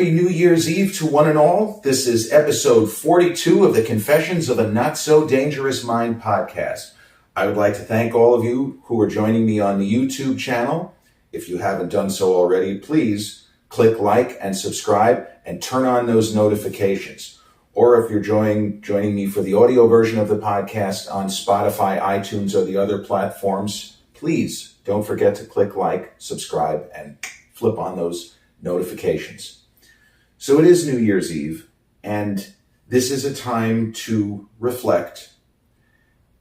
Happy New Year's Eve to one and all. This is episode 42 of the Confessions of a Not So Dangerous Mind podcast. I would like to thank all of you who are joining me on the YouTube channel. If you haven't done so already, please click like and subscribe and turn on those notifications. Or if you're joining me for the audio version of the podcast on Spotify, iTunes, or the other platforms, please don't forget to click like, subscribe, and flip on those notifications. So it is New Year's Eve, and this is a time to reflect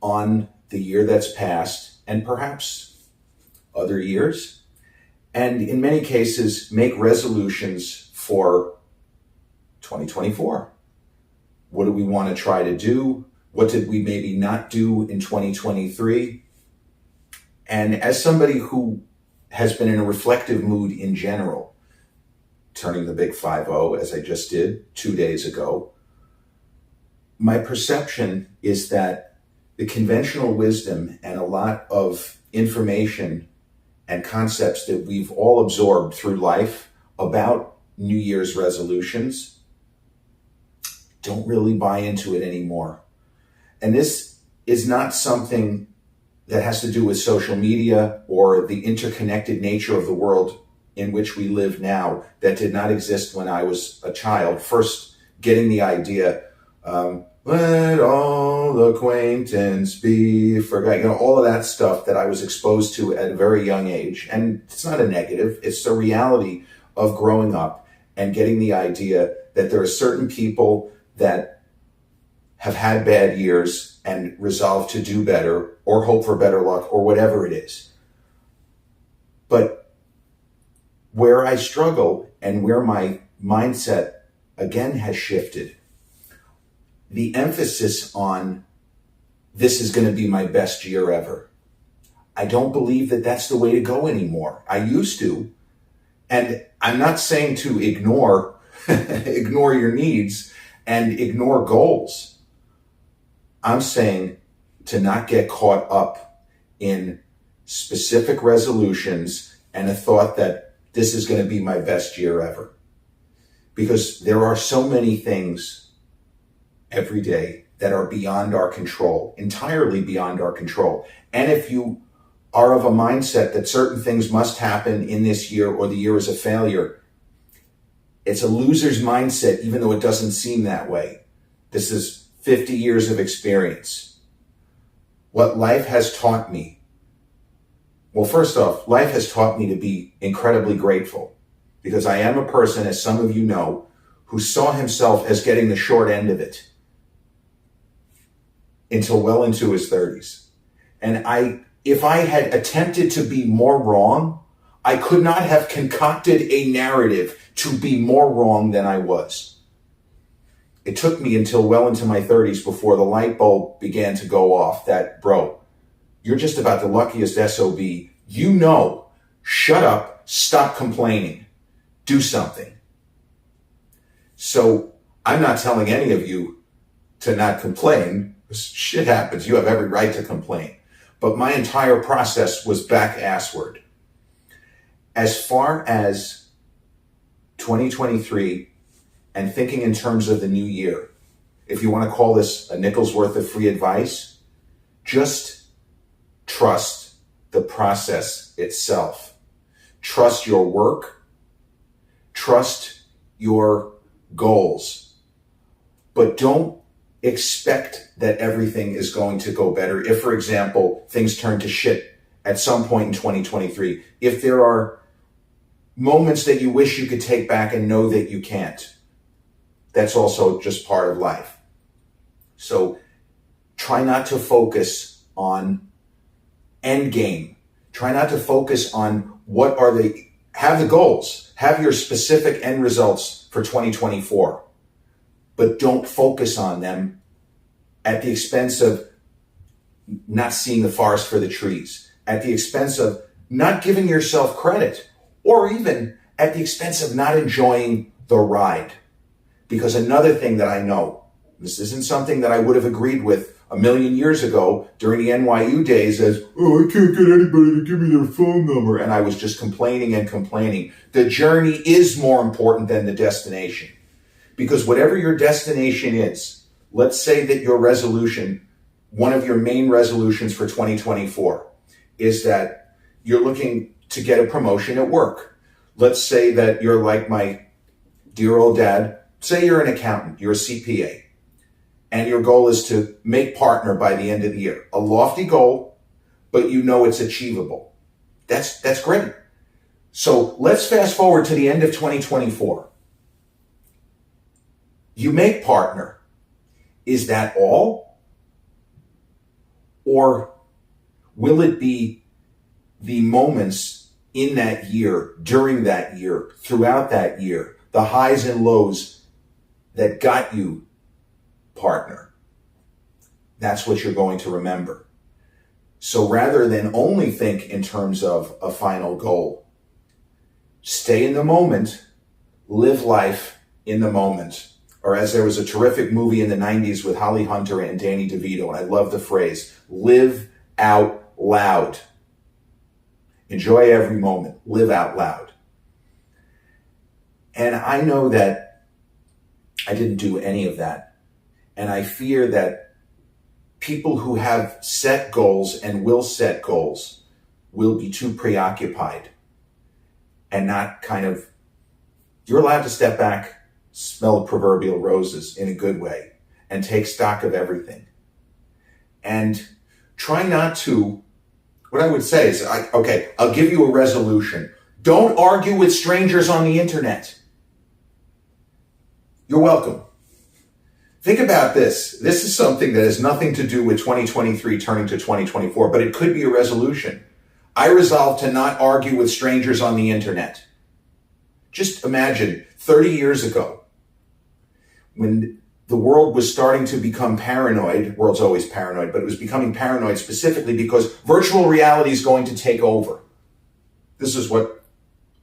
on the year that's passed and perhaps other years, and in many cases make resolutions for 2024. What do we want to try to do? What did we maybe not do in 2023? And as somebody who has been in a reflective mood in general, turning the big 5-0 as I just did 2 days ago, my perception is that the conventional wisdom and a lot of information and concepts that we've all absorbed through life about New Year's resolutions don't really buy into it anymore. And this is not something that has to do with social media or the interconnected nature of the world in which we live now that did not exist when I was a child. First, getting the idea, let all acquaintance be forgotten, all of that stuff that I was exposed to at a very young age. And it's not a negative, it's the reality of growing up and getting the idea that there are certain people that have had bad years and resolve to do better or hope for better luck or whatever it is. But where I struggle and where my mindset again has shifted, the emphasis on this is going to be my best year ever. I don't believe that that's the way to go anymore. I used to, and I'm not saying to ignore your needs and ignore goals. I'm saying to not get caught up in specific resolutions and a thought that this is going to be my best year ever. Because there are so many things every day that are beyond our control, entirely beyond our control. And if you are of a mindset that certain things must happen in this year or the year is a failure, it's a loser's mindset, even though it doesn't seem that way. This is 50 years of experience. What life has taught me, well, first off, life has taught me to be incredibly grateful because I am a person, as some of you know, who saw himself as getting the short end of it until well into his 30s. And if I had attempted to be more wrong, I could not have concocted a narrative to be more wrong than I was. It took me until well into my 30s before the light bulb began to go off that, bro, you're just about the luckiest SOB. You know, shut up, stop complaining, do something. So I'm not telling any of you to not complain. Shit happens. You have every right to complain. But my entire process was back assward. As far as 2023 and thinking in terms of the new year, if you want to call this a nickel's worth of free advice, just trust the process itself. Trust your work. Trust your goals. But don't expect that everything is going to go better. If, for example, things turn to shit at some point in 2023, if there are moments that you wish you could take back and know that you can't, that's also just part of life. So try not to focus on end game. Try not to focus on have the goals, have your specific end results for 2024, but don't focus on them at the expense of not seeing the forest for the trees, at the expense of not giving yourself credit, or even at the expense of not enjoying the ride. Because another thing that I know, this isn't something that I would have agreed with a million years ago during the NYU days as, oh, I can't get anybody to give me their phone number. And I was just complaining and complaining. The journey is more important than the destination. Because whatever your destination is, let's say that your resolution, one of your main resolutions for 2024 is that you're looking to get a promotion at work. Let's say that you're like my dear old dad. Say you're an accountant, you're a CPA, and your goal is to make partner by the end of the year. A lofty goal, but you know it's achievable. That's great. So let's fast forward to the end of 2024. You make partner. Is that all? Or will it be the moments in that year, during that year, throughout that year, the highs and lows that got you partner? That's what you're going to remember. So rather than only think in terms of a final goal, stay in the moment, live life in the moment. Or as there was a terrific movie in the 90s with Holly Hunter and Danny DeVito, and I love the phrase, live out loud. Enjoy every moment, live out loud. And I know that I didn't do any of that. And I fear that people who have set goals and will set goals will be too preoccupied and not you're allowed to step back, smell the proverbial roses in a good way, and take stock of everything. And try not to, what I would say is, I'll give you a resolution. Don't argue with strangers on the internet. You're welcome. Think about this. This is something that has nothing to do with 2023 turning to 2024, but it could be a resolution. I resolve to not argue with strangers on the internet. Just imagine 30 years ago, when the world was starting to become paranoid. World's always paranoid, but it was becoming paranoid specifically because virtual reality is going to take over. This is what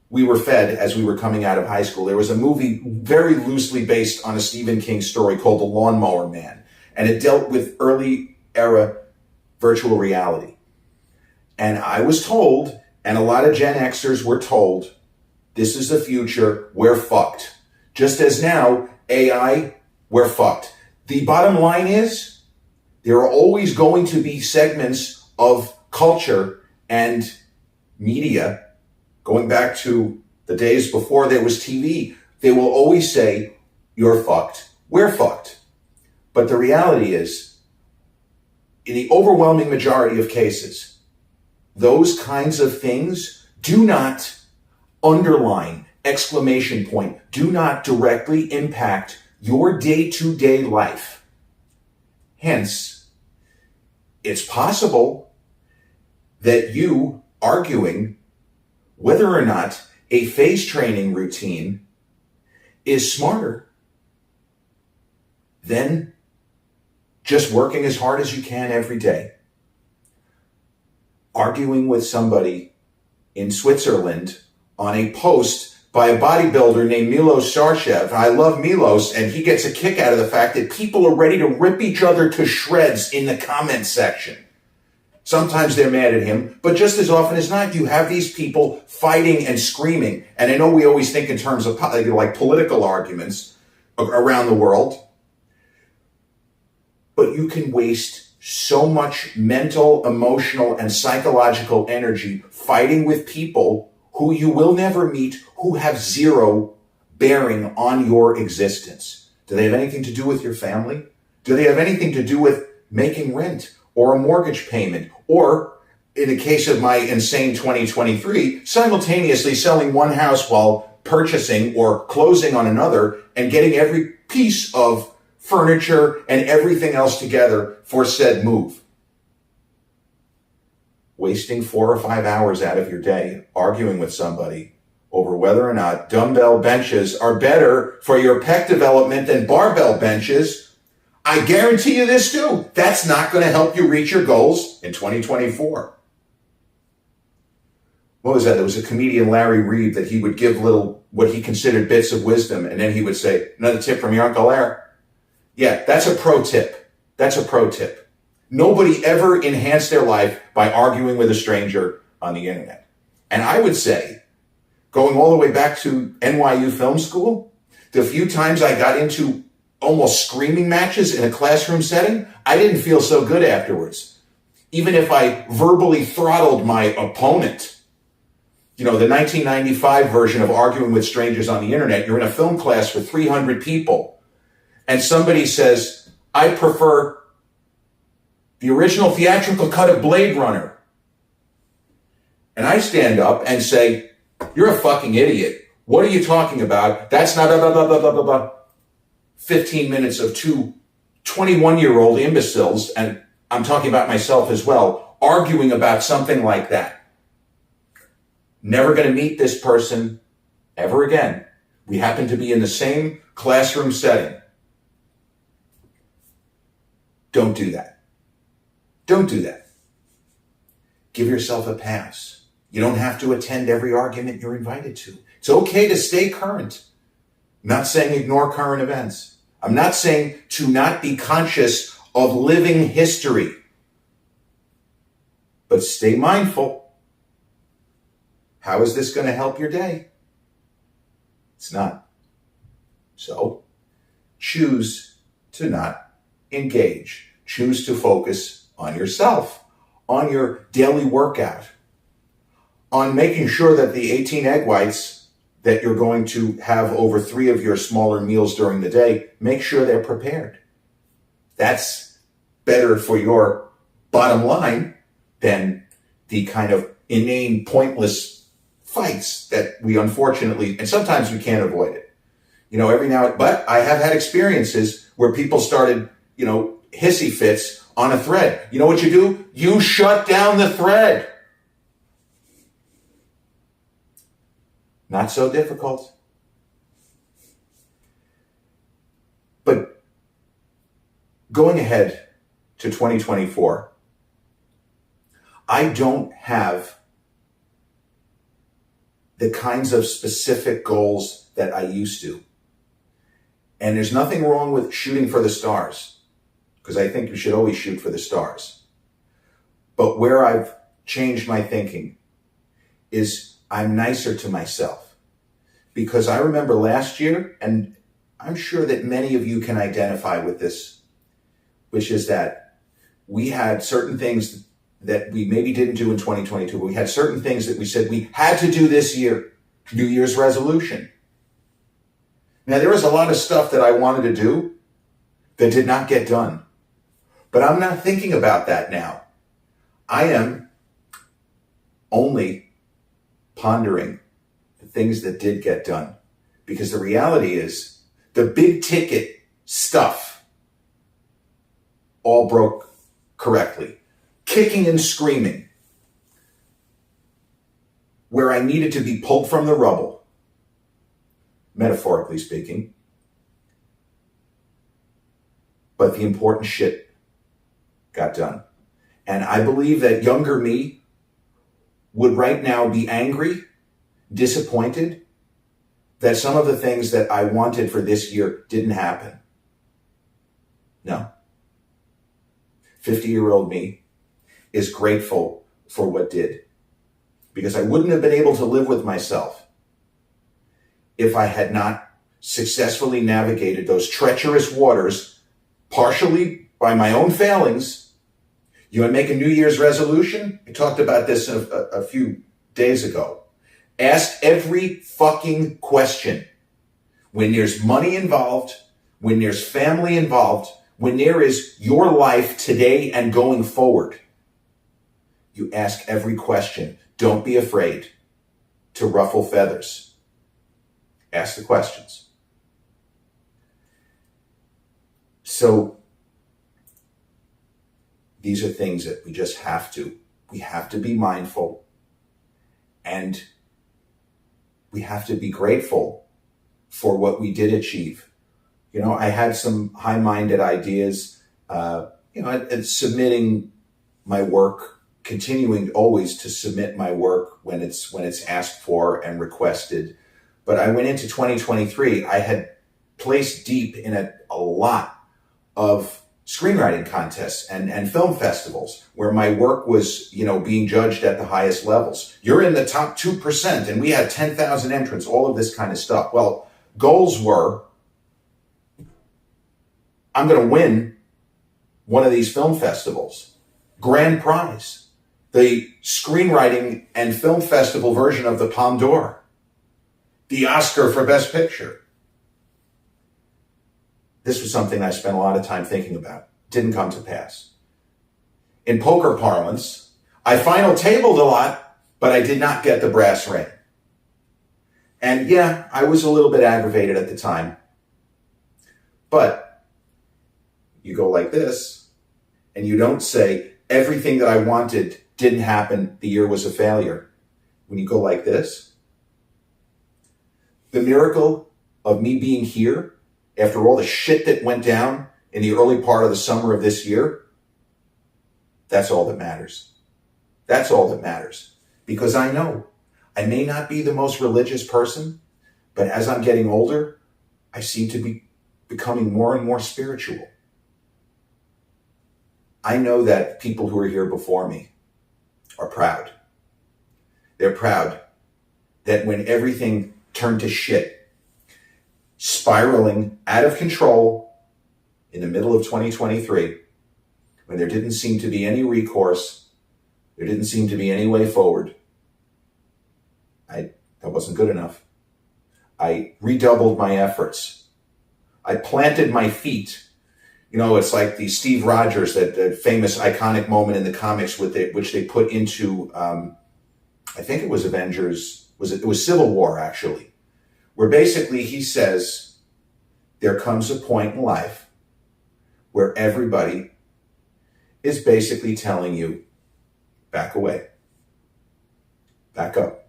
we were fed as we were coming out of high school. There was a movie very loosely based on a Stephen King story called The Lawnmower Man, and it dealt with early era virtual reality. And I was told, and a lot of Gen Xers were told, this is the future, we're fucked. Just as now, AI, we're fucked. The bottom line is, there are always going to be segments of culture and media, going back to the days before there was TV, they will always say, you're fucked, we're fucked. But the reality is, in the overwhelming majority of cases, those kinds of things do not underline, exclamation point, do not directly impact your day-to-day life. Hence, it's possible that you arguing whether or not a face training routine is smarter than just working as hard as you can every day. Arguing with somebody in Switzerland on a post by a bodybuilder named Milos Sarcev. I love Milos, and he gets a kick out of the fact that people are ready to rip each other to shreds in the comment section. Sometimes they're mad at him, but just as often as not, you have these people fighting and screaming. And I know we always think in terms of like political arguments around the world, but you can waste so much mental, emotional, and psychological energy fighting with people who you will never meet, who have zero bearing on your existence. Do they have anything to do with your family? Do they have anything to do with making rent or a mortgage payment? Or, in the case of my insane 2023, simultaneously selling one house while purchasing or closing on another and getting every piece of furniture and everything else together for said move. Wasting 4 or 5 hours out of your day arguing with somebody over whether or not dumbbell benches are better for your pec development than barbell benches, I guarantee you this too. That's not going to help you reach your goals in 2024. What was that? There was a comedian, Larry Reed, that he would give little, what he considered bits of wisdom, and then he would say, another tip from your Uncle Larry. Yeah, that's a pro tip. That's a pro tip. Nobody ever enhanced their life by arguing with a stranger on the internet. And I would say, going all the way back to NYU Film School, the few times I got into almost screaming matches in a classroom setting, I didn't feel so good afterwards. Even if I verbally throttled my opponent. You know, the 1995 version of arguing with strangers on the internet, you're in a film class with 300 people, and somebody says, I prefer the original theatrical cut of Blade Runner. And I stand up and say, you're a fucking idiot. What are you talking about? That's not blah, blah, blah, blah, blah, blah. 15 minutes of two 21-year-old imbeciles, and I'm talking about myself as well, arguing about something like that. Never going to meet this person ever again. We happen to be in the same classroom setting. Don't do that. Don't do that. Give yourself a pass. You don't have to attend every argument you're invited to. It's okay to stay current. I'm not saying ignore current events. I'm not saying to not be conscious of living history. But stay mindful. How is this going to help your day? It's not. So, choose to not engage. Choose to focus on yourself, on your daily workout, on making sure that the 18 egg whites that you're going to have over 3 of your smaller meals during the day, make sure they're prepared. That's better for your bottom line than the kind of inane, pointless fights that we unfortunately, and sometimes we can't avoid it. You know, every now and, but I have had experiences where people started, hissy fits on a thread. You know what you do? You shut down the thread. Not so difficult. But going ahead to 2024, I don't have the kinds of specific goals that I used to. And there's nothing wrong with shooting for the stars, because I think you should always shoot for the stars. But where I've changed my thinking is I'm nicer to myself. Because I remember last year, and I'm sure that many of you can identify with this, which is that we had certain things that we maybe didn't do in 2022, but we had certain things that we said we had to do this year, New Year's resolution. Now, there was a lot of stuff that I wanted to do that did not get done, but I'm not thinking about that now. I am only pondering the things that did get done, because the reality is the big ticket stuff all broke correctly. Kicking and screaming, where I needed to be pulled from the rubble, metaphorically speaking. But the important shit got done. And I believe that younger me would right now be angry, disappointed that some of the things that I wanted for this year didn't happen. No. 50-year-old me is grateful for what did, because I wouldn't have been able to live with myself if I had not successfully navigated those treacherous waters, partially by my own failings. You want to make a New Year's resolution? I talked about this a few days ago. Ask every fucking question. When there's money involved, when there's family involved, when there is your life today and going forward, you ask every question. Don't be afraid to ruffle feathers. Ask the questions. So these are things that we just have to be mindful, and we have to be grateful for what we did achieve. I had some high-minded ideas, and submitting my work, continuing always to submit my work when it's asked for and requested. But I went into 2023, I had placed deep in a lot of screenwriting contests and film festivals where my work was, being judged at the highest levels. You're in the top 2% and we had 10,000 entrants, all of this kind of stuff. Well, goals were, I'm going to win one of these film festivals. Grand prize. The screenwriting and film festival version of the Palme d'Or. The Oscar for Best Picture. This was something I spent a lot of time thinking about. Didn't come to pass. In poker parlance, I final tabled a lot, but I did not get the brass ring. And yeah, I was a little bit aggravated at the time. But you go like this, and you don't say, everything that I wanted didn't happen, the year was a failure. When you go like this, the miracle of me being here, after all the shit that went down in the early part of the summer of this year, that's all that matters. That's all that matters. Because I know I may not be the most religious person, but as I'm getting older, I seem to be becoming more and more spiritual. I know that people who are here before me are proud. They're proud that when everything turned to shit, spiraling out of control in the middle of 2023, when there didn't seem to be any recourse, there didn't seem to be any way forward, that wasn't good enough. I redoubled my efforts. I planted my feet. It's like the Steve Rogers, that famous iconic moment in the comics which they put into, I think it was Avengers, it was Civil War actually, where basically he says, there comes a point in life where everybody is basically telling you, back away, back up.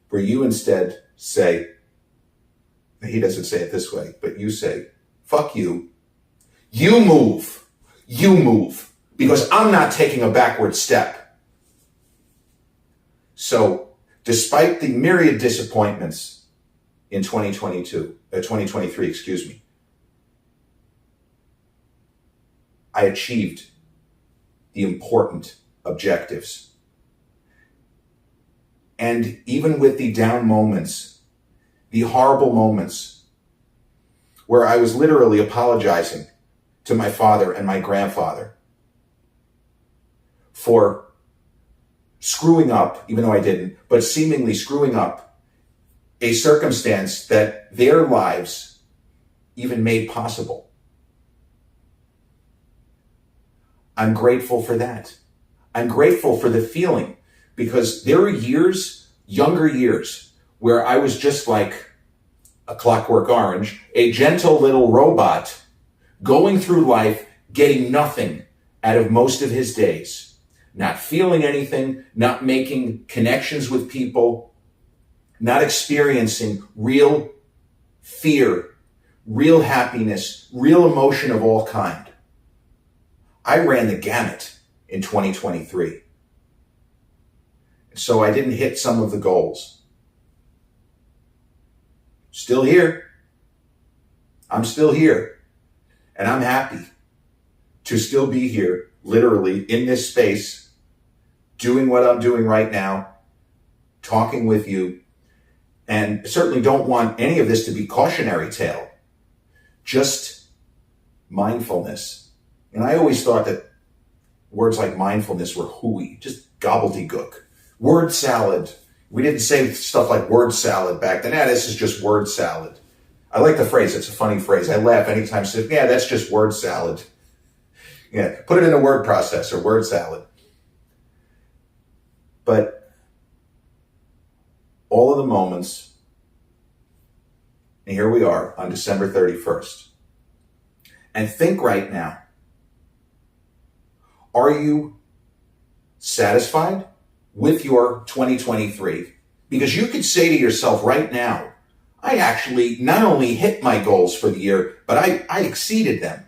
Where you instead say, he doesn't say it this way, but you say, fuck you. You move. You move. Because I'm not taking a backward step. So, despite the myriad disappointments in 2023, I achieved the important objectives. And even with the down moments, the horrible moments, where I was literally apologizing to my father and my grandfather for screwing up, even though I didn't, but seemingly screwing up a circumstance that their lives even made possible. I'm grateful for that. I'm grateful for the feeling, because there were years, younger years, where I was just like a Clockwork Orange, a gentle little robot going through life, getting nothing out of most of his days, not feeling anything, not making connections with people, not experiencing real fear, real happiness, real emotion of all kind. I ran the gamut in 2023. So I didn't hit some of the goals. Still here. I'm still here. And I'm happy to still be here, literally in this space, doing what I'm doing right now, talking with you, and certainly don't want any of this to be cautionary tale. Just mindfulness. And I always thought that words like mindfulness were hooey, just gobbledygook. Word salad. We didn't say stuff like word salad back then. This is just word salad. I like the phrase. It's a funny phrase. I laugh anytime I say, that's just word salad. Yeah, put it in a word processor, word salad. But all of the moments, and here we are on December 31st. And think right now, are you satisfied with your 2023? Because you could say to yourself right now, I actually not only hit my goals for the year, but I exceeded them.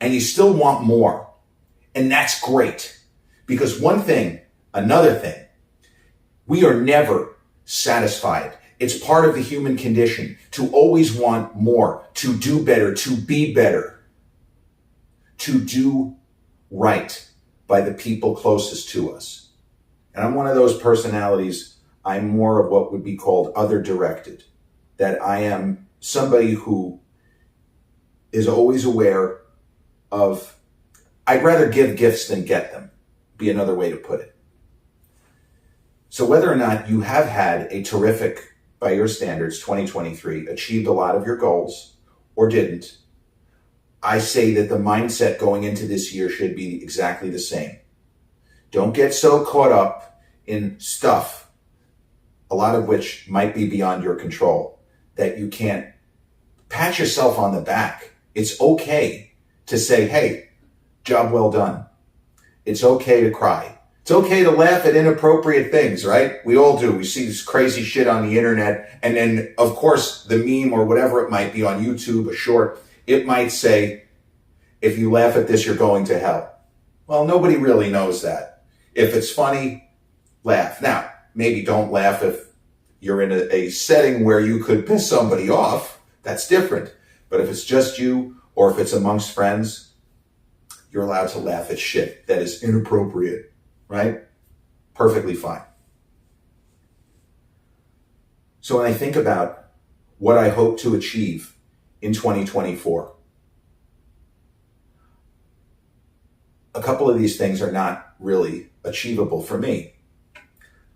And you still want more. And that's great. Because another thing, we are never satisfied. It's part of the human condition to always want more, to do better, to be better, to do right by the people closest to us. And I'm one of those personalities. I'm more of what would be called other directed, that I am somebody who is always aware of, I'd rather give gifts than get them, be another way to put it. So whether or not you have had a terrific, by your standards, 2023, achieved a lot of your goals or didn't, I say that the mindset going into this year should be exactly the same. Don't get so caught up in stuff, a lot of which might be beyond your control, that you can't pat yourself on the back. It's okay to say, hey, job well done. It's okay to cry. It's okay to laugh at inappropriate things, right? We all do. We see this crazy shit on the internet. And then, of course, the meme or whatever it might be on YouTube, a short, it might say, if you laugh at this, you're going to hell. Well, nobody really knows that. If it's funny, laugh. Now, maybe don't laugh if you're in a setting where you could piss somebody off. That's different. But if it's just you or if it's amongst friends, you're allowed to laugh at shit that is inappropriate, right? Perfectly fine. So when I think about what I hope to achieve in 2024, a couple of these things are not really achievable for me.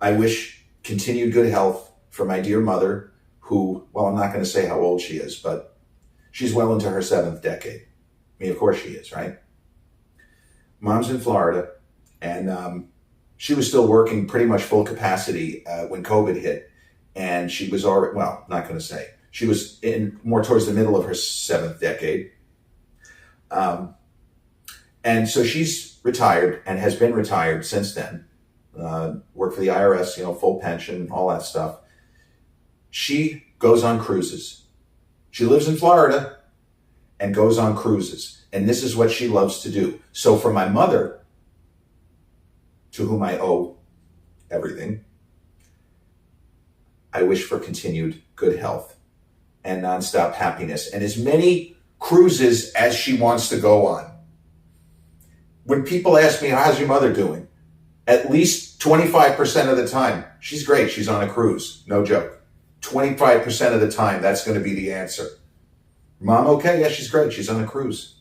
I wish continued good health for my dear mother, who, well, I'm not going to say how old she is, but she's well into her 7th decade. I mean, of course she is, right? Mom's in Florida, and she was still working pretty much full capacity when COVID hit, and she was already, well, not going to say. She was in more towards the middle of her 7th decade. And so she's retired and has been retired since then. Worked for the IRS, full pension, all that stuff. She goes on cruises. She lives in Florida and goes on cruises. And this is what she loves to do. So for my mother, to whom I owe everything, I wish for continued good health and nonstop happiness and as many cruises as she wants to go on. When people ask me, how's your mother doing? At least 25% of the time, she's great. She's on a cruise. No joke. 25% of the time, that's going to be the answer. Mom, okay? Yeah, she's great. She's on a cruise.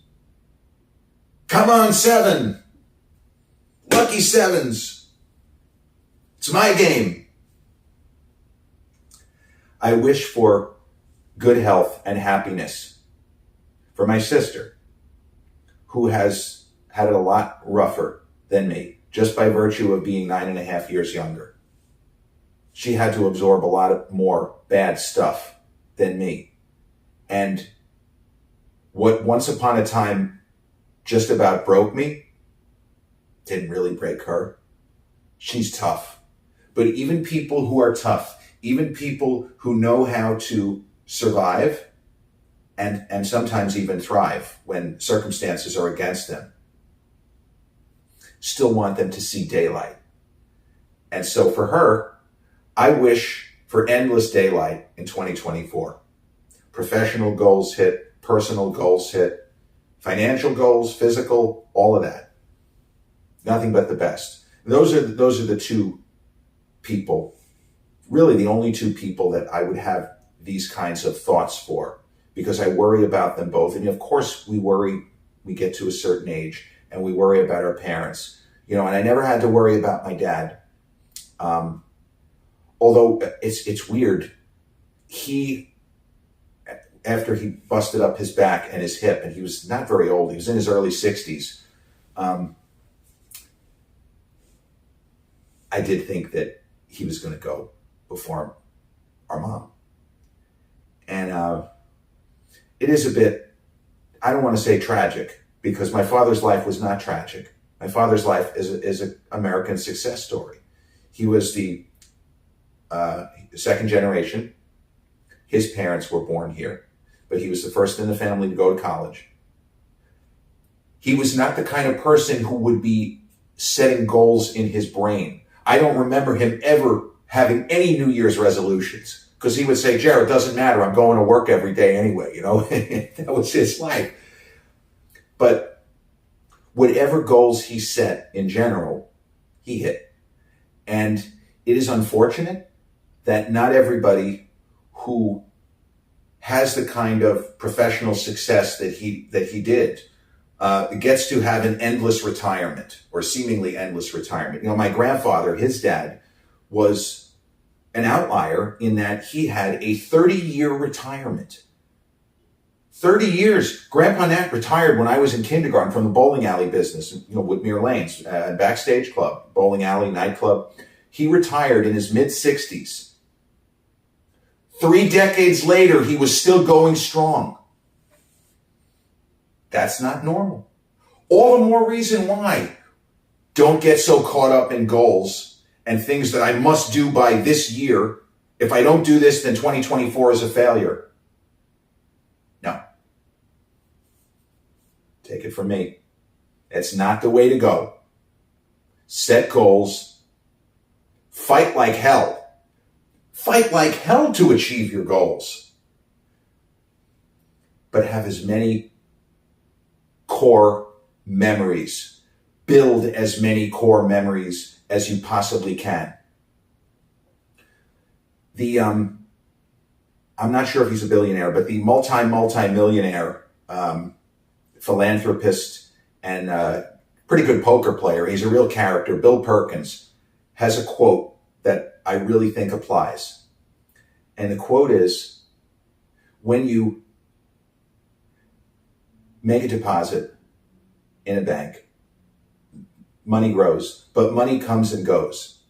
Come on, 7. Lucky 7s. It's my game. I wish for good health and happiness for my sister, who has had it a lot rougher than me, just by virtue of being 9.5 years younger. She had to absorb a lot more bad stuff than me. And what once upon a time just about broke me didn't really break her. She's tough. But even people who are tough, even people who know how to survive and sometimes even thrive when circumstances are against them, still want them to see daylight. And so for her, I wish for endless daylight in 2024. Professional goals hit, personal goals hit, financial goals, physical, all of that. Nothing but the best. Those are the two people, really the only two people that I would have these kinds of thoughts for, because I worry about them both. And of course we worry, we get to a certain age and we worry about our parents, and I never had to worry about my dad. Although it's weird, after he busted up his back and his hip, and he was not very old, he was in his early 60s, I did think that he was going to go before our mom. And it is a bit, I don't want to say tragic, because my father's life was not tragic. My father's life is an American success story. He was the second generation. His parents were born here, but he was the first in the family to go to college. He was not the kind of person who would be setting goals in his brain. I don't remember him ever having any New Year's resolutions. Because he would say, Jared, it doesn't matter. I'm going to work every day anyway. That was his life. But whatever goals he set in general, he hit. And it is unfortunate that not everybody who has the kind of professional success that he did gets to have an endless retirement or seemingly endless retirement. My grandfather, his dad, was an outlier in that he had a 30-year retirement. 30 years. Grandpa Nat retired when I was in kindergarten from the bowling alley business, Woodmere Lanes, Backstage Club, bowling alley, nightclub. He retired in his mid-60s. 3 decades later, he was still going strong. That's not normal. All the more reason why. Don't get so caught up in goals and things that I must do by this year. If I don't do this, then 2024 is a failure. No. Take it from me. It's not the way to go. Set goals. Fight like hell. Fight like hell to achieve your goals. But have as many core memories. Build as many core memories as you possibly can. I'm not sure if he's a billionaire, but the multi-millionaire philanthropist and pretty good poker player, he's a real character, Bill Perkins, has a quote that I really think applies. And the quote is, when you make a deposit in a bank, money grows, but money comes and goes.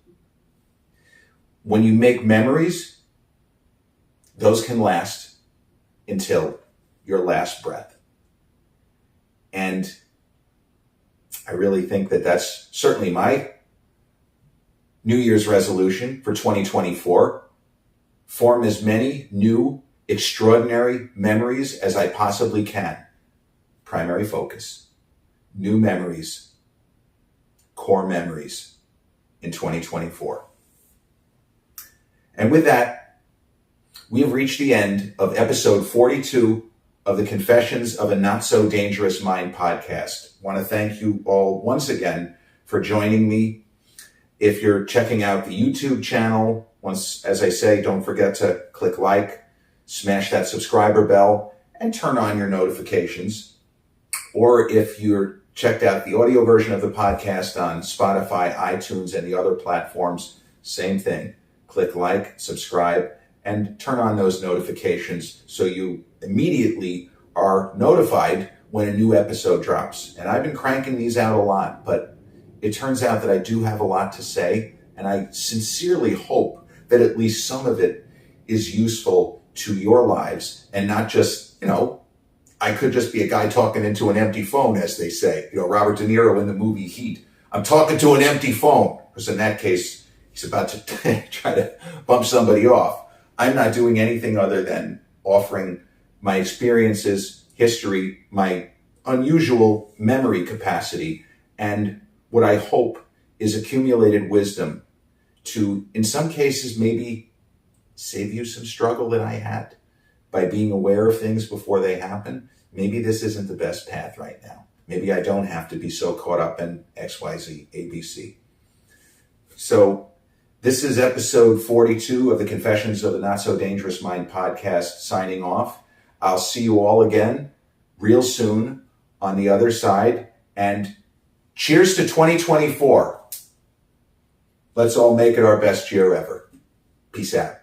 When you make memories, those can last until your last breath. And I really think that that's certainly my New Year's resolution for 2024. Form as many new, extraordinary memories as I possibly can. Primary focus. New memories. Core memories in 2024. And with that, we have reached the end of episode 42 of the Confessions of a Not So Dangerous Mind podcast. I want to thank you all once again for joining me. If you're checking out the YouTube channel, as I say, don't forget to click like, smash that subscriber bell, and turn on your notifications. Or if you're checked out the audio version of the podcast on Spotify, iTunes, and the other platforms, same thing. Click like, subscribe, and turn on those notifications so you immediately are notified when a new episode drops. And I've been cranking these out a lot, but it turns out that I do have a lot to say, and I sincerely hope that at least some of it is useful to your lives and not just, I could just be a guy talking into an empty phone, as they say. Robert De Niro in the movie Heat. I'm talking to an empty phone. Because in that case, he's about to try to bump somebody off. I'm not doing anything other than offering my experiences, history, my unusual memory capacity, and what I hope is accumulated wisdom to, in some cases, maybe save you some struggle that I had by being aware of things before they happen. Maybe this isn't the best path right now. Maybe I don't have to be so caught up in XYZ, ABC. So this is episode 42 of the Confessions of the Not So Dangerous Mind podcast, signing off. I'll see you all again real soon on the other side. And cheers to 2024. Let's all make it our best year ever. Peace out.